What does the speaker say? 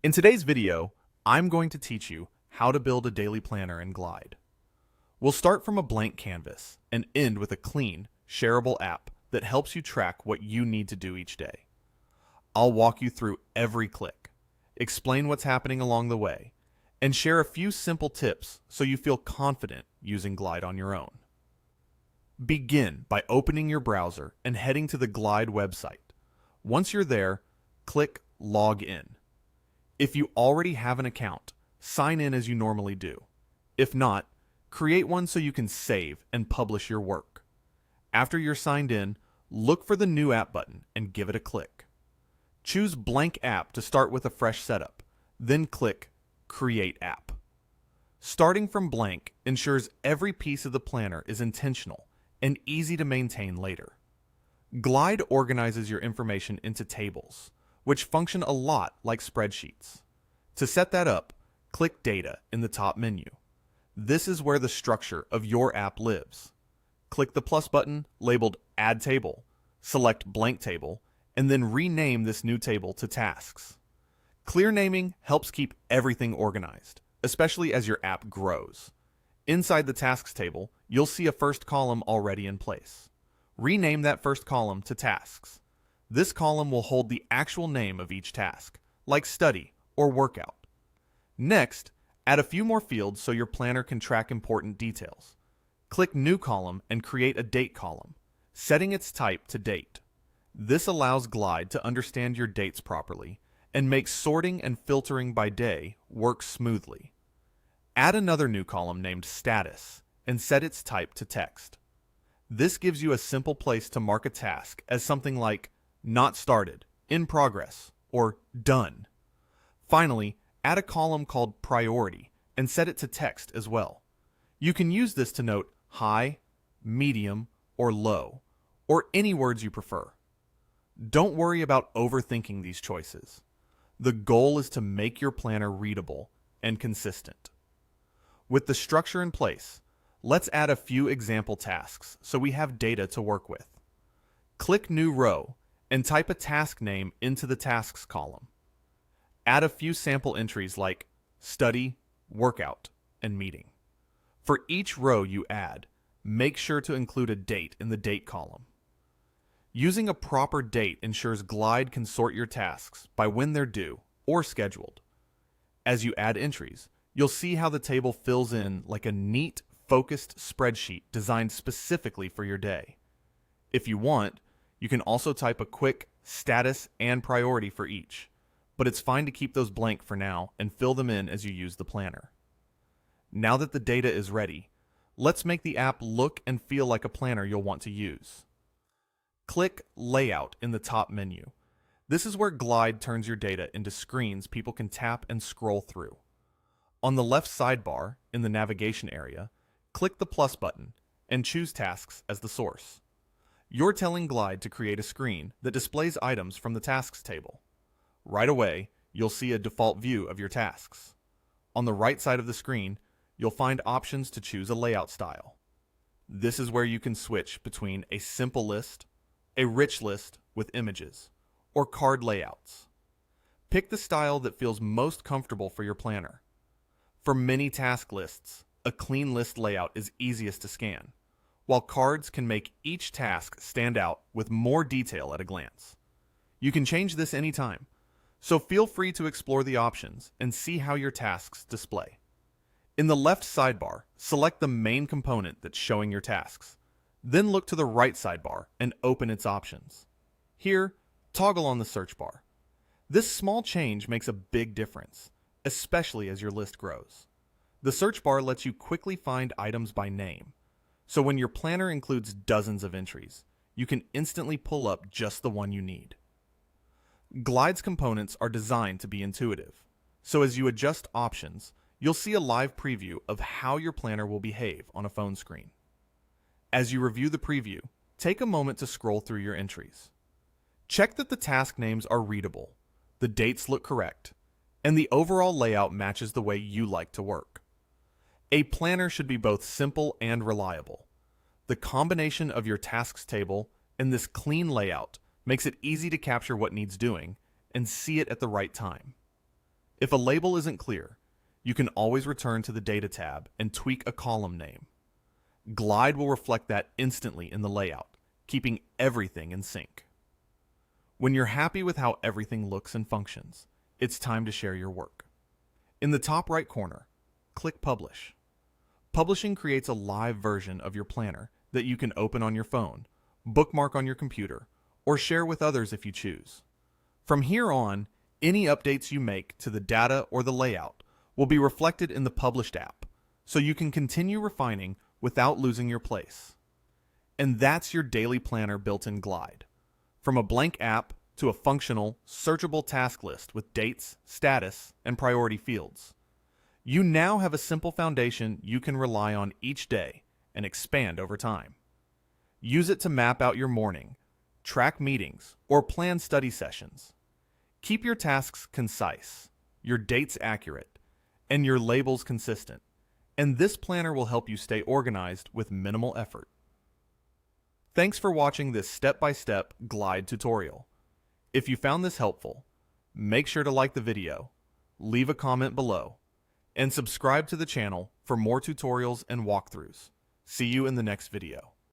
In today's video, I'm going to teach you how to build a daily planner in Glide. We'll start from a blank canvas and end with a clean, shareable app that helps you track what you need to do each day. I'll walk you through every click, explain what's happening along the way, and share a few simple tips so you feel confident using Glide on your own. Begin by opening your browser and heading to the Glide website. Once you're there, click Log In. If you already have an account, sign in as you normally do. If not, create one so you can save and publish your work. After you're signed in, look for the New App button and give it a click. Choose Blank App to start with a fresh setup, then click Create App. Starting from blank ensures every piece of the planner is intentional and easy to maintain later. Glide organizes your information into tables, which function a lot like spreadsheets. To set that up, click Data in the top menu. This is where the structure of your app lives. Click the plus button labeled Add Table, select Blank Table, and then rename this new table to Tasks. Clear naming helps keep everything organized, especially as your app grows. Inside the Tasks table, you'll see a first column already in place. Rename that first column to Tasks. This column will hold the actual name of each task, like study or workout. Next, add a few more fields so your planner can track important details. Click New Column and create a Date column, setting its type to Date. This allows Glide to understand your dates properly and makes sorting and filtering by day work smoothly. Add another new column named Status and set its type to Text. This gives you a simple place to mark a task as something like Not Started, In Progress, or Done. Finally, add a column called Priority and set it to text as well. You can use this to note high, medium, or low, or any words you prefer. Don't worry about overthinking these choices. The goal is to make your planner readable and consistent. With the structure in place, let's add a few example tasks so we have data to work with. Click New Row and type a task name into the Tasks column. Add a few sample entries like Study, Workout, and Meeting. For each row you add, make sure to include a date in the Date column. Using a proper date ensures Glide can sort your tasks by when they're due or scheduled. As you add entries, you'll see how the table fills in like a neat, focused spreadsheet designed specifically for your day. If you want, you can also type a quick status and priority for each, but it's fine to keep those blank for now and fill them in as you use the planner. Now that the data is ready, let's make the app look and feel like a planner you'll want to use. Click Layout in the top menu. This is where Glide turns your data into screens people can tap and scroll through. On the left sidebar, in the navigation area, click the plus button and choose Tasks as the source. You're telling Glide to create a screen that displays items from the Tasks table. Right away, you'll see a default view of your tasks. On the right side of the screen, you'll find options to choose a layout style. This is where you can switch between a simple list, a rich list with images, or card layouts. Pick the style that feels most comfortable for your planner. For many task lists, a clean list layout is easiest to scan, while cards can make each task stand out with more detail at a glance. You can change this anytime, so feel free to explore the options and see how your tasks display. In the left sidebar, select the main component that's showing your tasks. Then look to the right sidebar and open its options. Here, toggle on the search bar. This small change makes a big difference, especially as your list grows. The search bar lets you quickly find items by name, so when your planner includes dozens of entries, you can instantly pull up just the one you need. Glide's components are designed to be intuitive, so as you adjust options, you'll see a live preview of how your planner will behave on a phone screen. As you review the preview, take a moment to scroll through your entries. Check that the task names are readable, the dates look correct, and the overall layout matches the way you like to work. A planner should be both simple and reliable. The combination of your tasks table and this clean layout makes it easy to capture what needs doing and see it at the right time. If a label isn't clear, you can always return to the Data tab and tweak a column name. Glide will reflect that instantly in the layout, keeping everything in sync. When you're happy with how everything looks and functions, it's time to share your work. In the top right corner, click Publish. Publishing creates a live version of your planner that you can open on your phone, bookmark on your computer, or share with others if you choose. From here on, any updates you make to the data or the layout will be reflected in the Published app, so you can continue refining without losing your place. And that's your daily planner built in Glide. From a blank app to a functional, searchable task list with dates, status, and priority fields. You now have a simple foundation you can rely on each day and expand over time. Use it to map out your morning, track meetings, or plan study sessions. Keep your tasks concise, your dates accurate, and your labels consistent, and this planner will help you stay organized with minimal effort. Thanks for watching this step-by-step Glide tutorial. If you found this helpful, make sure to like the video, leave a comment below, and subscribe to the channel for more tutorials and walkthroughs. See you in the next video.